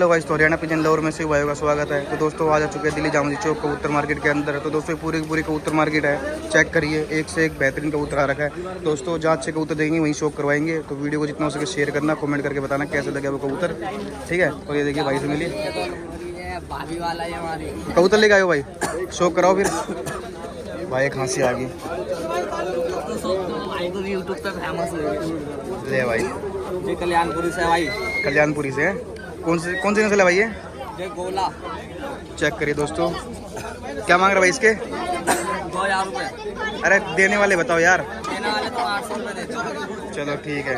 Hello guys, तो Haryana pigeon lover में से भाइयों का स्वागत है। तो दोस्तों आज आ चुके हैं दिल्ली जामुनी चौक कबूतर मार्केट के अंदर। तो दोस्तों पूरी की पूरी कबूतर मार्केट है, चेक करिए, एक से एक बेहतरीन कबूतर आ रखा है। दोस्तों जहाँ अच्छे कबूतर देंगे वहीं शौक करवाएंगे। तो वीडियो को जितना हो सके शेयर करना, कमेंट करके बताना कैसे लगे वो कबूतर, ठीक है। और ये देखिए भाई से मिलिए, कबूतर लेके आयो भाई, शौक कराओ फिर। भाई एक खांसी आ गई, यूट्यूब पे फेमस है ले भाई, ये कल्याणपुरी से है भाई। कल्याणपुरी से है। कौन सी नस्ल है भाई ये? ये गोला चेक करिए दोस्तों, क्या मांग रहे भाई इसके? 2000 रुपये। अरे देने वाले बताओ यार। देने वाले तो 800 रुपये देते हैं। चलो ठीक है।